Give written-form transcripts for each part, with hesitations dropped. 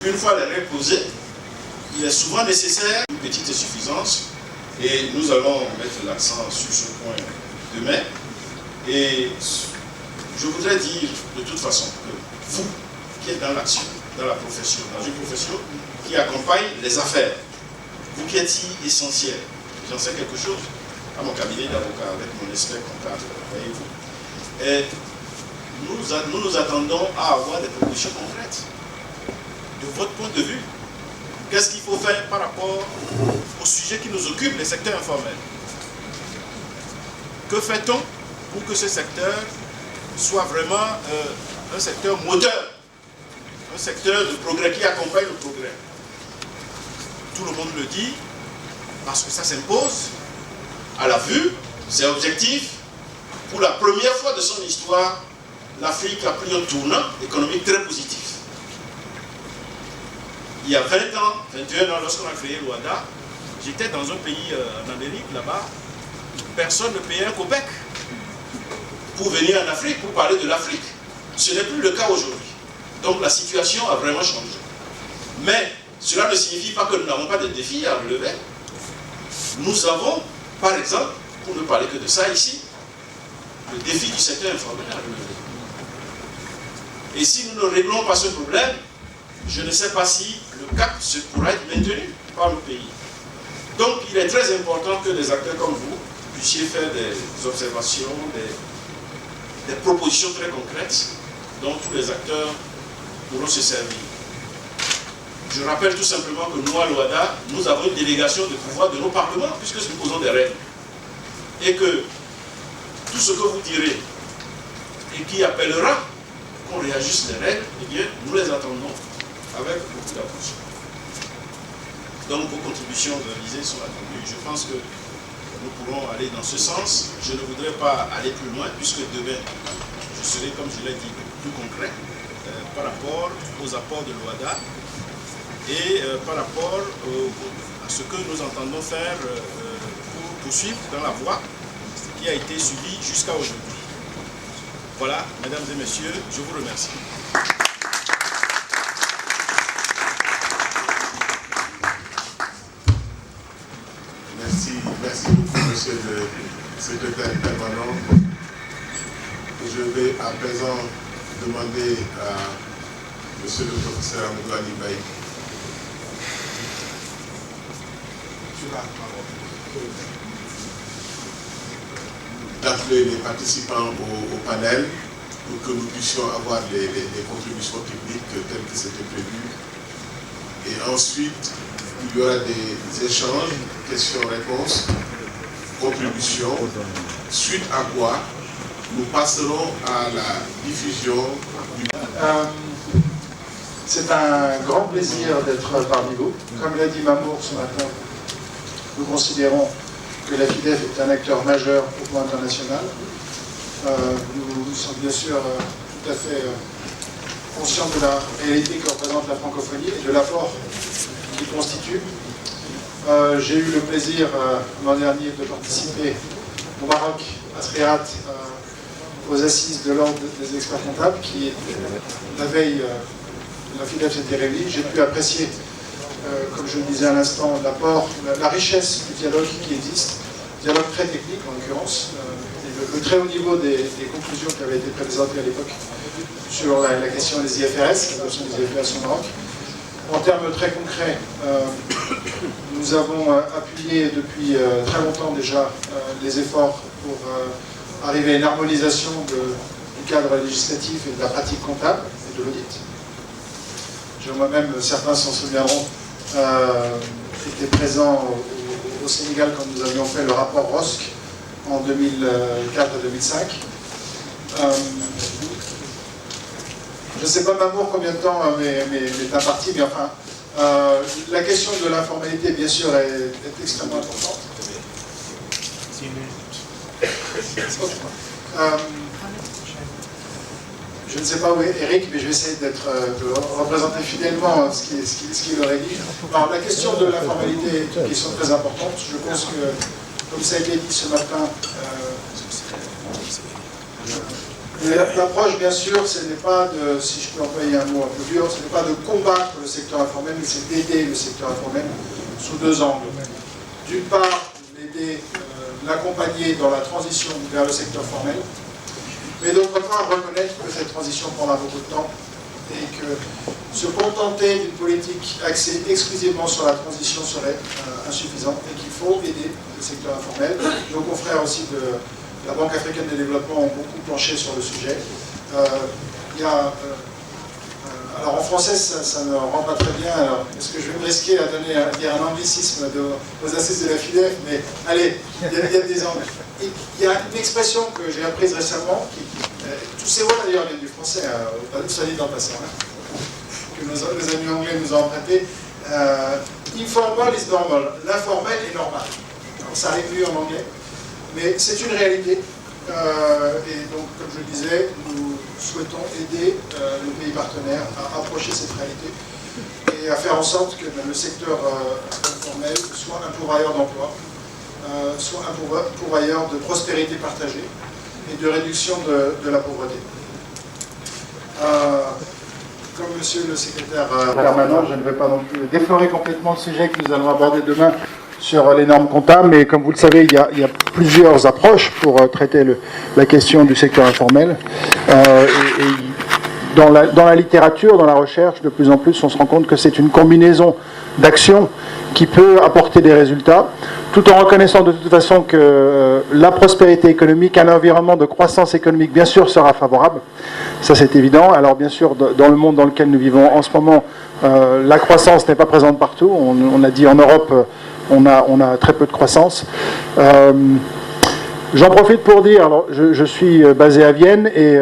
Une fois les règles posées, il est souvent nécessaire une petite suffisance et nous allons mettre l'accent sur ce point demain. Et je voudrais dire de toute façon que vous qui êtes dans l'action, dans la profession, dans une profession qui accompagne les affaires, vous qui êtes si essentiel, j'en sais quelque chose à mon cabinet d'avocat avec mon expert comptable, voyez-vous. Et nous attendons à avoir des propositions concrètes de votre point de vue. Qu'est-ce qu'il faut faire par rapport au sujet qui nous occupe, les secteurs informels? Que fait-on pour que ce secteur soit vraiment un secteur moteur, un secteur de progrès qui accompagne le progrès? Tout le monde le dit, parce que ça s'impose à la vue, c'est objectif. Pour la première fois de son histoire, l'Afrique a pris un tournant économique très positif. Il y a 20 ans, 21 ans, lorsqu'on a créé l'OADA, j'étais dans un pays en Amérique, là-bas, personne ne payait un copec pour venir en Afrique, pour parler de l'Afrique. Ce n'est plus le cas aujourd'hui. Donc la situation a vraiment changé. Mais cela ne signifie pas que nous n'avons pas de défis à relever. Nous avons, par exemple, pour ne parler que de ça ici, le défi du secteur informel à relever. Et si nous ne réglons pas ce problème, je ne sais pas si le cap pourra être maintenu par le pays. Donc il est très important que des acteurs comme vous puissiez faire des observations, des propositions très concrètes dont tous les acteurs pourront se servir. Je rappelle tout simplement que nous, à l'OADA, nous avons une délégation de pouvoir de nos parlements, puisque nous posons des règles. Et que tout ce que vous direz et qui appellera qu'on réajuste les règles, eh bien, nous les attendons avec beaucoup d'attention. Donc, vos contributions réalisées sont attendues. Je pense que nous pourrons aller dans ce sens. Je ne voudrais pas aller plus loin, puisque demain, je serai, comme je l'ai dit, plus concret par rapport aux apports de l'OADA et par rapport à ce que nous entendons faire pour poursuivre dans la voie qui a été suivie jusqu'à aujourd'hui. Voilà, mesdames et messieurs, je vous remercie. Merci beaucoup, monsieur le secrétaire permanent. Je vais à présent demander à monsieur le professeur Amadou Ali Baye d'appeler les participants au panel pour que nous puissions avoir les contributions techniques telles que c'était prévu. Et ensuite, il y aura des échanges, questions-réponses, contributions, suite à quoi nous passerons à la diffusion du... C'est un grand plaisir d'être parmi vous. Comme l'a dit Mamour ce matin, nous considérons que la FIDEF est un acteur majeur au plan international. Nous sommes bien sûr tout à fait conscients de la réalité que représente la francophonie et de l'apport qu'il constitue. J'ai eu le plaisir l'an dernier de participer au Maroc, à Sferat, aux assises de l'ordre des experts comptables qui, la veille, la FIDEF s'était réunie. J'ai pu apprécier, comme je le disais à l'instant, l'apport, la richesse du dialogue qui existe, dialogue très technique en l'occurrence, et le très haut niveau des conclusions qui avaient été présentées à l'époque sur la question des IFRS, la question des IFRS au Maroc. En termes très concrets, nous avons appuyé depuis très longtemps déjà les efforts pour arriver à une harmonisation du cadre législatif et de la pratique comptable et de l'audit. Moi-même, certains s'en souviendront, était présent au Sénégal quand nous avions fait le rapport ROSC en 2004-2005. Je ne sais pas, Mamour, combien de temps m'est imparti, mais enfin, la question de l'informalité, bien sûr, est extrêmement importante. Je ne sais pas où est Eric, mais je vais essayer de représenter fidèlement ce qu'il aurait dit. Alors, la question de l'informalité est une question très importante. Je pense que, comme ça a été dit ce matin, L'approche, bien sûr, ce n'est pas de, si je peux employer un mot un peu dur, ce n'est pas de combattre le secteur informel, mais c'est d'aider le secteur informel sous deux angles. D'une part, l'aider, l'accompagner dans la transition vers le secteur formel, mais d'autre part, reconnaître que cette transition prendra beaucoup de temps et que se contenter d'une politique axée exclusivement sur la transition serait insuffisant et qu'il faut aider le secteur informel. Nos confrères aussi de la Banque africaine de développement ont beaucoup planché sur le sujet. Alors en français, ça ne rend pas très bien, alors est-ce que je vais me risquer à dire un anglicisme aux assises de la FIDEF, mais allez, il y a des angles. Il y a une expression que j'ai apprise récemment, tous ces mots d'ailleurs viennent du français, soit dit en passant, que nos amis anglais nous ont emprunté. Informal is normal, l'informel est normal. Alors, ça arrive mieux en anglais, mais c'est une réalité. Et donc, comme je le disais, nous souhaitons aider les pays partenaires à approcher cette réalité et à faire en sorte que le secteur informel soit un pourvoyeur d'emploi, soit un pourvoyeur de prospérité partagée et de réduction de la pauvreté. Comme monsieur le secrétaire permanent, je ne vais pas non plus déflorer complètement le sujet que nous allons aborder demain sur les normes comptables, mais comme vous le savez, il y a plusieurs approches pour traiter la question du secteur informel. Dans la littérature, dans la recherche, de plus en plus, on se rend compte que c'est une combinaison d'actions qui peut apporter des résultats, tout en reconnaissant de toute façon que la prospérité économique, un environnement de croissance économique, bien sûr, sera favorable. Ça, c'est évident. Alors, bien sûr, dans le monde dans lequel nous vivons en ce moment, la croissance n'est pas présente partout. On a dit en Europe, on a très peu de croissance. J'en profite pour dire, alors je suis basé à Vienne et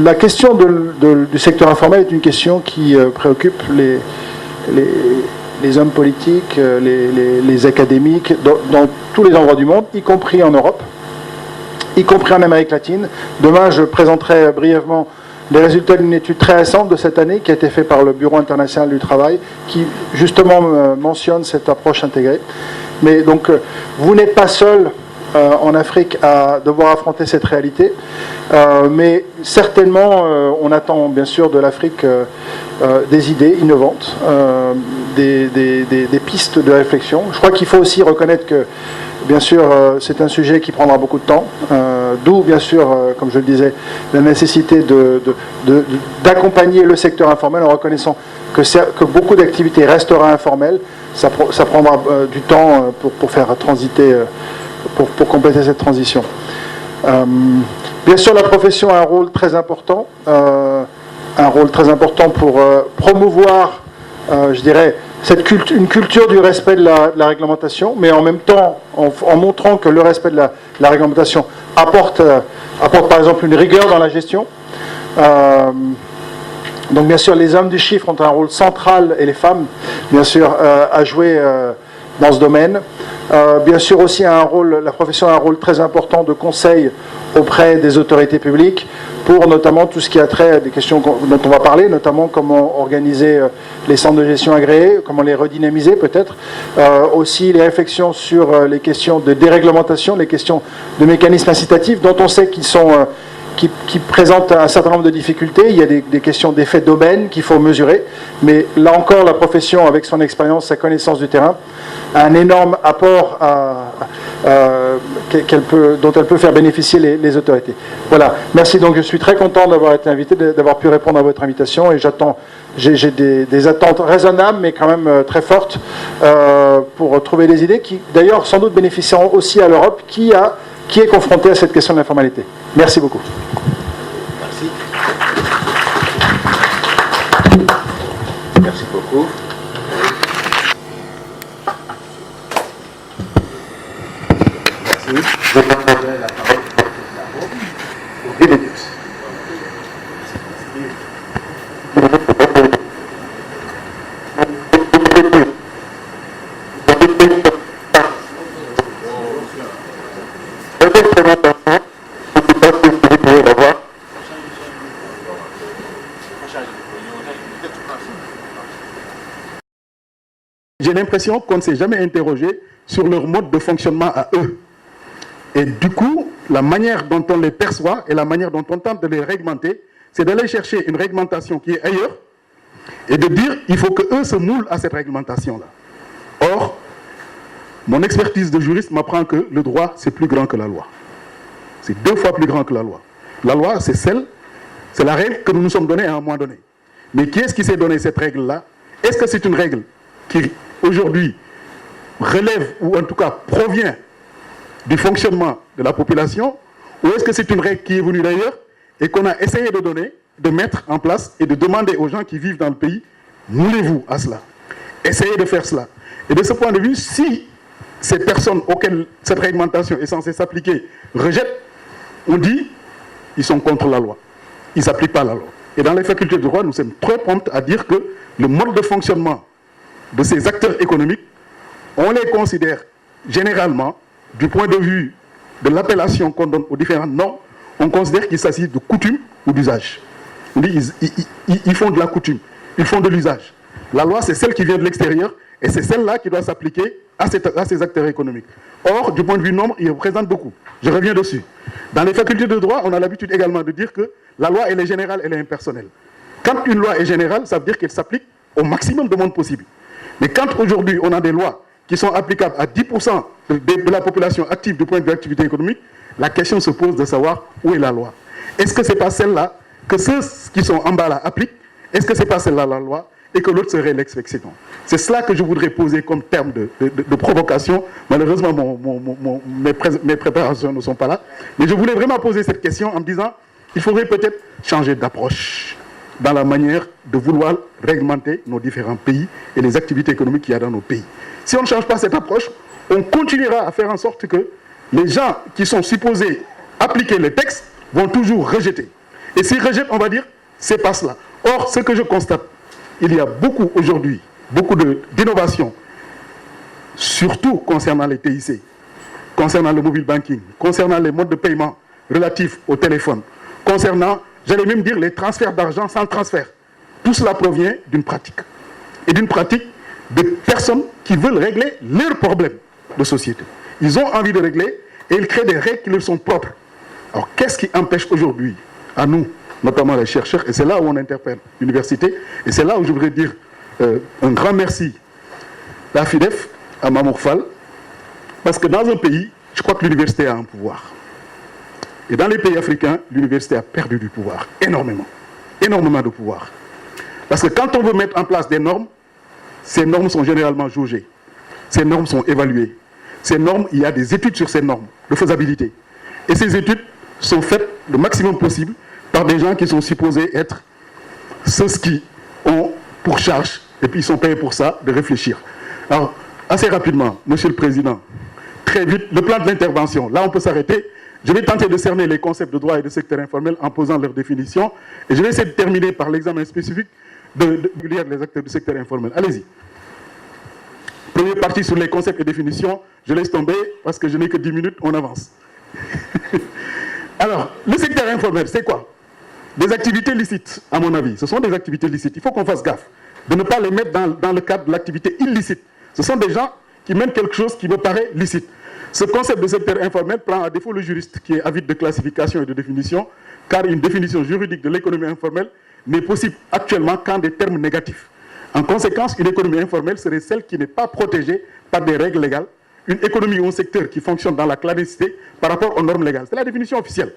la question du secteur informel est une question qui préoccupe les hommes politiques, les académiques, dans tous les endroits du monde, y compris en Europe, y compris en Amérique latine. Demain, je présenterai brièvement les résultats d'une étude très récente de cette année qui a été faite par le Bureau international du travail, qui justement mentionne cette approche intégrée. Mais donc, vous n'êtes pas seul en Afrique à devoir affronter cette réalité, mais certainement on attend bien sûr de l'Afrique des idées innovantes, des pistes de réflexion. Je crois qu'il faut aussi reconnaître que bien sûr c'est un sujet qui prendra beaucoup de temps, d'où bien sûr, comme je le disais, la nécessité d'accompagner le secteur informel en reconnaissant que beaucoup d'activités restera informelles. Ça prendra du temps pour faire transiter pour compléter cette transition. Bien sûr, la profession a un rôle très important pour promouvoir, je dirais, une culture du respect de la réglementation, mais en même temps, en montrant que le respect de la réglementation apporte par exemple une rigueur dans la gestion. Donc bien sûr, les hommes du chiffre ont un rôle central, et les femmes, bien sûr, à jouer dans ce domaine. Bien sûr aussi, la profession a un rôle très important de conseil auprès des autorités publiques pour notamment tout ce qui a trait à des questions dont on va parler, notamment comment organiser les centres de gestion agréés, comment les redynamiser peut-être. Aussi les réflexions sur les questions de déréglementation, les questions de mécanismes incitatifs dont on sait qui présentent un certain nombre de difficultés. Il y a des questions d'effet d'aubaine qu'il faut mesurer, mais là encore, la profession, avec son expérience, sa connaissance du terrain, a un énorme apport dont elle peut faire bénéficier les autorités. Voilà, merci. Donc je suis très content d'avoir été invité, d'avoir pu répondre à votre invitation, et j'ai des attentes raisonnables, mais quand même très fortes, pour trouver des idées qui, d'ailleurs, sans doute bénéficieront aussi à l'Europe, qui est confrontée à cette question de l'informalité. Merci beaucoup. Merci. Merci beaucoup. Merci. Je vais donner la parole au Bénédicte. J'ai l'impression qu'on ne s'est jamais interrogé sur leur mode de fonctionnement à eux. Et du coup, la manière dont on les perçoit et la manière dont on tente de les réglementer, c'est d'aller chercher une réglementation qui est ailleurs et de dire il faut qu'eux se moulent à cette réglementation-là. Or, mon expertise de juriste m'apprend que le droit, c'est plus grand que la loi. C'est 2 fois plus grand que la loi. La loi, c'est la règle que nous nous sommes donnée à un moment donné. Mais qui est-ce qui s'est donné cette règle-là? Est-ce que c'est une règle qui, aujourd'hui, relève, ou en tout cas provient du fonctionnement de la population, ou est-ce que c'est une règle qui est venue d'ailleurs et qu'on a essayé de donner, de mettre en place et de demander aux gens qui vivent dans le pays, moulez-vous à cela, essayez de faire cela. Et de ce point de vue, si ces personnes auxquelles cette réglementation est censée s'appliquer rejettent, on dit ils sont contre la loi, ils ne s'appliquent pas la loi. Et dans les facultés de droit, nous sommes très prompts à dire que le mode de fonctionnement de ces acteurs économiques, on les considère généralement, du point de vue de l'appellation qu'on donne aux différents noms, on considère qu'il s'agit de coutume ou d'usage. On dit ils font de la coutume, ils font de l'usage. La loi, c'est celle qui vient de l'extérieur et c'est celle-là qui doit s'appliquer à ces acteurs économiques. Or, du point de vue nombre, ils représentent beaucoup. Je reviens dessus. Dans les facultés de droit, on a l'habitude également de dire que la loi, elle est générale, elle est impersonnelle. Quand une loi est générale, ça veut dire qu'elle s'applique au maximum de monde possible. Mais quand aujourd'hui, on a des lois qui sont applicables à 10% de la population active du point de vue de l'activité économique, la question se pose de savoir où est la loi. Est-ce que ce n'est pas celle-là que ceux qui sont en bas là appliquent? Est-ce que ce n'est pas celle-là la loi et que l'autre serait l'exception? C'est cela que je voudrais poser comme terme de provocation. Malheureusement, mes préparations ne sont pas là. Mais je voulais vraiment poser cette question en me disant il faudrait peut-être changer d'approche dans la manière de vouloir réglementer nos différents pays et les activités économiques qu'il y a dans nos pays. Si on ne change pas cette approche, on continuera à faire en sorte que les gens qui sont supposés appliquer les textes vont toujours rejeter. Et s'ils rejettent, on va dire, c'est pas cela. Or, ce que je constate, il y a beaucoup aujourd'hui, beaucoup d'innovations, surtout concernant les TIC, concernant le mobile banking, concernant les modes de paiement relatifs au téléphone, concernant, j'allais même dire, les transferts d'argent sans transfert. Tout cela provient d'une pratique. Et d'une pratique de personnes qui veulent régler leurs problèmes de société. Ils ont envie de régler et ils créent des règles qui leur sont propres. Alors, qu'est-ce qui empêche aujourd'hui, à nous, notamment les chercheurs, et c'est là où on interpelle l'université, et c'est là où je voudrais dire un grand merci à la FIDEF, à Mamour Fall, parce que dans un pays, je crois que l'université a un pouvoir. Et dans les pays africains, l'université a perdu du pouvoir, énormément de pouvoir. Parce que quand on veut mettre en place des normes, ces normes sont généralement jaugées, ces normes sont évaluées. Ces normes, il y a des études sur ces normes de faisabilité. Et ces études sont faites le maximum possible par des gens qui sont supposés être ceux qui ont pour charge, et puis ils sont payés pour ça, de réfléchir. Alors, assez rapidement, Monsieur le Président, très vite, le plan de l'intervention, là on peut s'arrêter. Je vais tenter de cerner les concepts de droit et de secteur informel en posant leur définition, et je vais essayer de terminer par l'examen spécifique de lire les acteurs du secteur informel. Allez-y. Première partie sur les concepts et définitions, je laisse tomber parce que je n'ai que 10 minutes, on avance. Alors, le secteur informel, c'est quoi? Des activités licites, à mon avis. Ce sont des activités licites. Il faut qu'on fasse gaffe de ne pas les mettre dans le cadre de l'activité illicite. Ce sont des gens qui mènent quelque chose qui me paraît licite. Ce concept de secteur informel prend à défaut le juriste qui est avide de classification et de définition, car une définition juridique de l'économie informelle n'est possible actuellement qu'en des termes négatifs. En conséquence, une économie informelle serait celle qui n'est pas protégée par des règles légales, une économie ou un secteur qui fonctionne dans la clandestinité par rapport aux normes légales. C'est la définition officielle.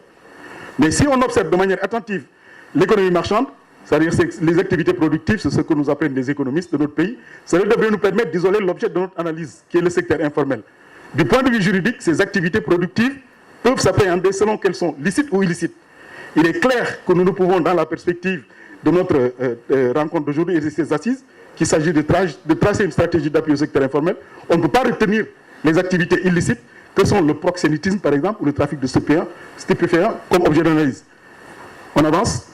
Mais si on observe de manière attentive l'économie marchande, c'est-à-dire les activités productives, c'est ce que nous appellent les économistes de notre pays, cela devrait nous permettre d'isoler l'objet de notre analyse, qui est le secteur informel. Du point de vue juridique, ces activités productives peuvent s'appréhender selon qu'elles sont licites ou illicites. Il est clair que nous ne pouvons, dans la perspective de notre rencontre d'aujourd'hui et de ces assises, qu'il s'agit de tracer une stratégie d'appui au secteur informel. On ne peut pas retenir les activités illicites que sont le proxénétisme, par exemple, ou le trafic de stupéfiants comme objet d'analyse. On avance.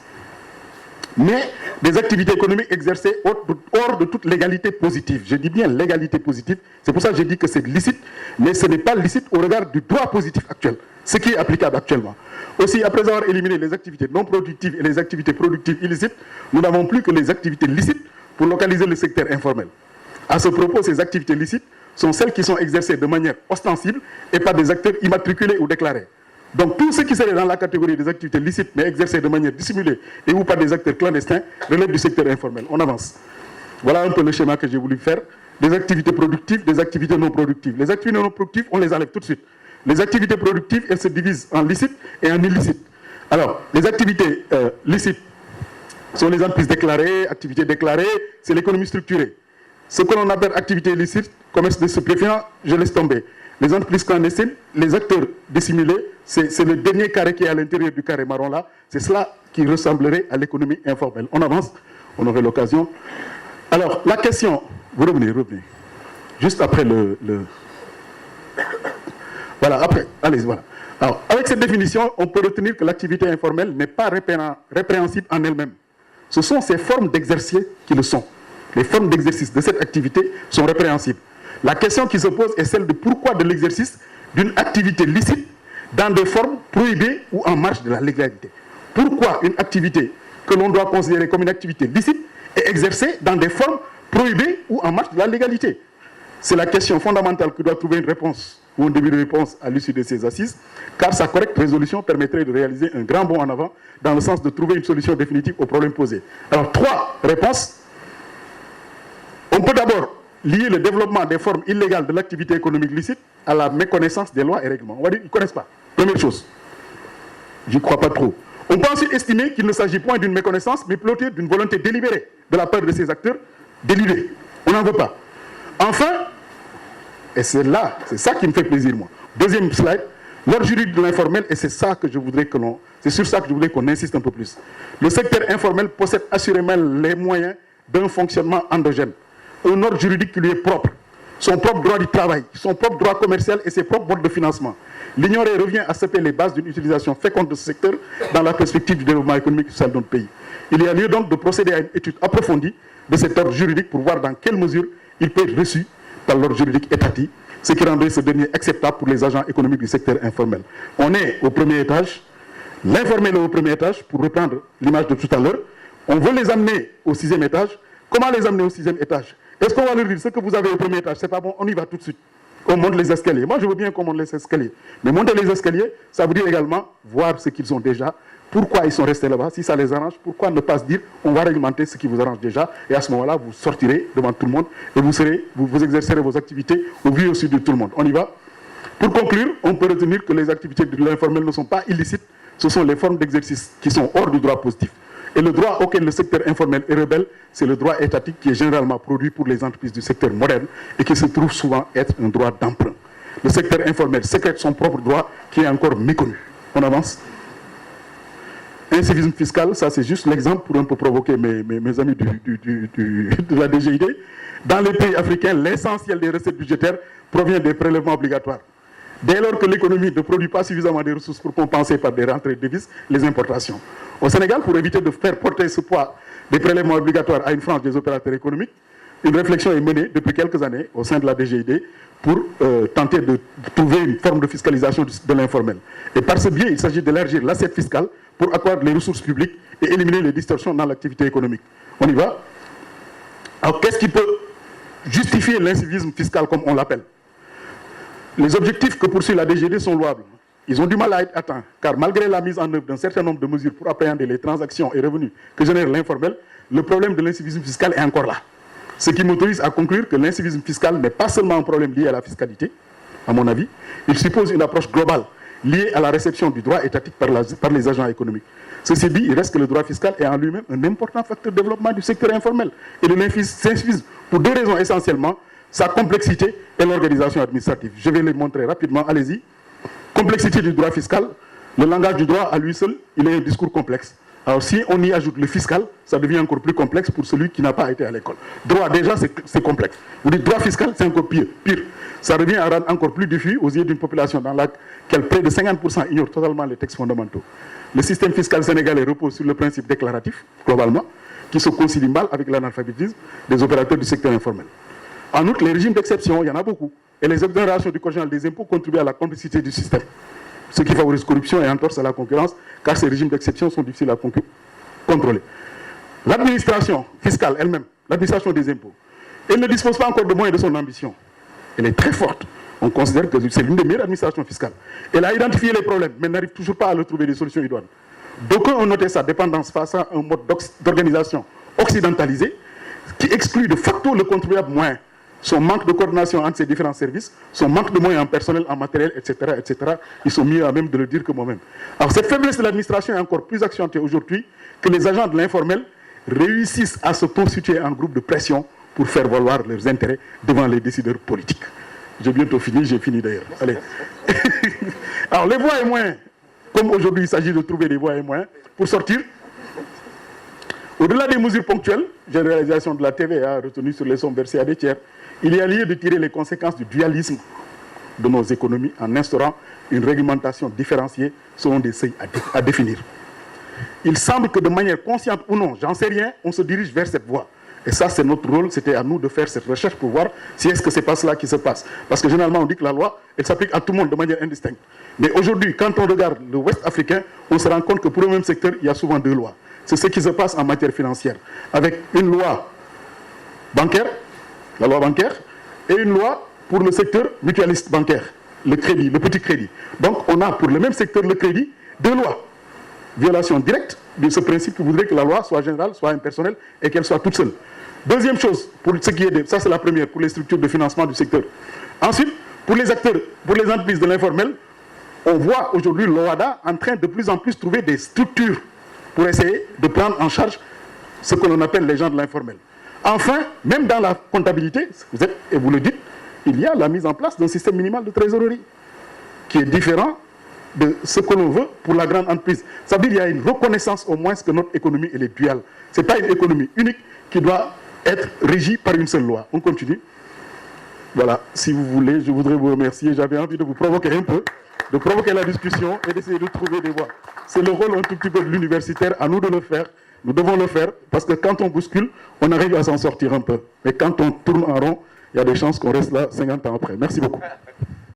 Mais des activités économiques exercées hors de toute légalité positive. Je dis bien légalité positive. C'est pour ça que j'ai dit que c'est licite, mais ce n'est pas licite au regard du droit positif actuel, ce qui est applicable actuellement. Aussi, après avoir éliminé les activités non productives et les activités productives illicites, nous n'avons plus que les activités licites pour localiser le secteur informel. À ce propos, ces activités licites sont celles qui sont exercées de manière ostensible et par des acteurs immatriculés ou déclarés. Donc tout ce qui serait dans la catégorie des activités licites mais exercées de manière dissimulée et ou par des acteurs clandestins relève du secteur informel. On avance. Voilà un peu le schéma que j'ai voulu faire. Des activités productives, des activités non productives. Les activités non productives, on les enlève tout de suite. Les activités productives, elles se divisent en licites et en illicites. Alors, les activités licites sont les entreprises déclarées, activités déclarées, c'est l'économie structurée. Ce que l'on appelle activités illicites, commerce de stupéfiants, je laisse tomber. Les entreprises clandestines, les acteurs dissimulés, c'est le dernier carré qui est à l'intérieur du carré marron là. C'est cela qui ressemblerait à l'économie informelle. On avance, on aurait l'occasion. Alors, la question, vous revenez. Juste après Voilà, après, allez, voilà. Alors, avec cette définition, on peut retenir que l'activité informelle n'est pas répréhensible en elle-même. Ce sont ces formes d'exercice qui le sont. Les formes d'exercice de cette activité sont répréhensibles. La question qui se pose est celle de pourquoi de l'exercice d'une activité licite dans des formes prohibées ou en marge de la légalité. Pourquoi une activité que l'on doit considérer comme une activité licite est exercée dans des formes prohibées ou en marge de la légalité? C'est la question fondamentale que doit trouver une réponse ou un début de réponse à l'issue de ces assises, car sa correcte résolution permettrait de réaliser un grand bond en avant dans le sens de trouver une solution définitive au problème posé. Alors, 3 réponses. On peut d'abord lier le développement des formes illégales de l'activité économique licite à la méconnaissance des lois et règlements. On va dire qu'ils ne connaissent pas. Première chose. Je n'y crois pas trop. On peut ensuite estimer qu'il ne s'agit point d'une méconnaissance, mais plutôt d'une volonté délibérée de la part de ces acteurs délibérés. On n'en veut pas. Enfin, et c'est ça qui me fait plaisir, moi. Deuxième slide, l'ordre juridique de l'informel, et c'est sur ça que je voudrais qu'on insiste un peu plus. Le secteur informel possède assurément les moyens d'un fonctionnement endogène. Un ordre juridique qui lui est propre, son propre droit du travail, son propre droit commercial et ses propres modes de financement. L'ignorer revient à saper les bases d'une utilisation féconde de ce secteur dans la perspective du développement économique et social de notre pays. Il y a lieu donc de procéder à une étude approfondie de cet ordre juridique pour voir dans quelle mesure il peut être reçu par l'ordre juridique étatique, ce qui rendrait ce dernier acceptable pour les agents économiques du secteur informel. On est au premier étage, l'informel est au premier étage, pour reprendre l'image de tout à l'heure. On veut les amener au 6e étage. Comment les amener au 6e étage? Est-ce qu'on va leur dire ce que vous avez au premier étage, c'est pas bon, on y va tout de suite. On monte les escaliers. Moi, je veux bien qu'on monte les escaliers. Mais monter les escaliers, ça veut dire également voir ce qu'ils ont déjà, pourquoi ils sont restés là-bas, si ça les arrange, pourquoi ne pas se dire on va réglementer ce qui vous arrange déjà, et à ce moment-là, vous sortirez devant tout le monde et vous exercerez vos activités au vu et au su de tout le monde. On y va. Pour conclure, on peut retenir que les activités de l'informel ne sont pas illicites, ce sont les formes d'exercice qui sont hors du droit positif. Et le droit auquel le secteur informel est rebelle, c'est le droit étatique qui est généralement produit pour les entreprises du secteur moderne et qui se trouve souvent être un droit d'emprunt. Le secteur informel sécrète son propre droit qui est encore méconnu. On avance. Incivisme fiscal, ça c'est juste l'exemple pour un peu provoquer mes amis de la DGID. Dans les pays africains, l'essentiel des recettes budgétaires provient des prélèvements obligatoires. Dès lors que l'économie ne produit pas suffisamment de ressources pour compenser par des rentrées de devises les importations. Au Sénégal, pour éviter de faire porter ce poids des prélèvements obligatoires à une frange des opérateurs économiques, une réflexion est menée depuis quelques années au sein de la DGID pour tenter de trouver une forme de fiscalisation de l'informel. Et par ce biais, il s'agit d'élargir l'assiette fiscale pour accroître les ressources publiques et éliminer les distorsions dans l'activité économique. On y va. Alors, qu'est-ce qui peut justifier l'incivisme fiscal comme on l'appelle? Les objectifs que poursuit la DGID sont louables. Ils ont du mal à être atteints, car malgré la mise en œuvre d'un certain nombre de mesures pour appréhender les transactions et revenus que génère l'informel, le problème de l'incivisme fiscal est encore là. Ce qui m'autorise à conclure que l'incivisme fiscal n'est pas seulement un problème lié à la fiscalité, à mon avis, il suppose une approche globale liée à la réception du droit étatique par les agents économiques. Ceci dit, il reste que le droit fiscal est en lui-même un important facteur de développement du secteur informel et de l'incivisme pour 2 raisons essentiellement, sa complexité et l'organisation administrative. Je vais les montrer rapidement, allez-y. Complexité du droit fiscal, le langage du droit à lui seul, il est un discours complexe. Alors si on y ajoute le fiscal, ça devient encore plus complexe pour celui qui n'a pas été à l'école. Droit déjà, c'est complexe. Vous dites droit fiscal, c'est encore pire. Ça revient à rendre encore plus diffus aux yeux d'une population dans laquelle près de 50% ignorent totalement les textes fondamentaux. Le système fiscal sénégalais repose sur le principe déclaratif, globalement, qui se concilie mal avec l'analphabétisme des opérateurs du secteur informel. En outre, les régimes d'exception, il y en a beaucoup. Et les exonérations du code général des impôts contribuent à la complexité du système. Ce qui favorise corruption et entorse à la concurrence, car ces régimes d'exception sont difficiles à contrôler. L'administration fiscale elle-même, l'administration des impôts, elle ne dispose pas encore de moyens de son ambition. Elle est très forte. On considère que c'est l'une des meilleures administrations fiscales. Elle a identifié les problèmes, mais n'arrive toujours pas à leur trouver des solutions idoines. D'aucuns ont noté sa dépendance face à un mode d'organisation occidentalisé qui exclut de facto le contribuable moyen, son manque de coordination entre ces différents services, son manque de moyens en personnel, en matériel, etc., etc. Ils sont mieux à même de le dire que moi-même. Alors cette faiblesse de l'administration est encore plus accentuée aujourd'hui que les agents de l'informel réussissent à se constituer en groupe de pression pour faire valoir leurs intérêts devant les décideurs politiques. J'ai bientôt fini, j'ai fini d'ailleurs. Allez. Alors les voies et moyens, comme aujourd'hui il s'agit de trouver des voies et moyens pour sortir, au-delà des mesures ponctuelles, généralisation de la TVA retenue sur les sommes versées à des tiers, il y a lieu de tirer les conséquences du dualisme de nos économies en instaurant une réglementation différenciée selon des seuils à définir. Il semble que de manière consciente ou non, j'en sais rien, on se dirige vers cette voie. Et ça, c'est notre rôle, c'était à nous de faire cette recherche pour voir si est-ce que c'est pas cela qui se passe. Parce que généralement, on dit que la loi, elle s'applique à tout le monde de manière indistincte. Mais aujourd'hui, quand on regarde le Ouest africain, on se rend compte que pour le même secteur, il y a souvent deux lois. C'est ce qui se passe en matière financière. Avec une loi bancaire, la loi bancaire, et une loi pour le secteur mutualiste bancaire, le crédit, le petit crédit. Donc, on a pour le même secteur, le crédit, deux lois. Violation directe de ce principe qui voudrait que la loi soit générale, soit impersonnelle et qu'elle soit toute seule. Deuxième chose, pour ce qui est ça c'est la première, pour les structures de financement du secteur. Ensuite, pour les acteurs, pour les entreprises de l'informel, on voit aujourd'hui l'OHADA en train de plus en plus trouver des structures pour essayer de prendre en charge ce que l'on appelle les gens de l'informel. Enfin, même dans la comptabilité, et vous le dites, il y a la mise en place d'un système minimal de trésorerie qui est différent de ce que l'on veut pour la grande entreprise. Ça veut dire qu'il y a une reconnaissance au moins que notre économie elle est duale. Ce n'est pas une économie unique qui doit être régie par une seule loi. On continue. Voilà, si vous voulez, je voudrais vous remercier. J'avais envie de vous provoquer un peu, de provoquer la discussion et d'essayer de trouver des voies. C'est le rôle un tout petit peu de l'universitaire, à nous de le faire. Nous devons le faire parce que quand on bouscule, on arrive à s'en sortir un peu. Mais quand on tourne en rond, il y a des chances qu'on reste là 50 ans après. Merci beaucoup.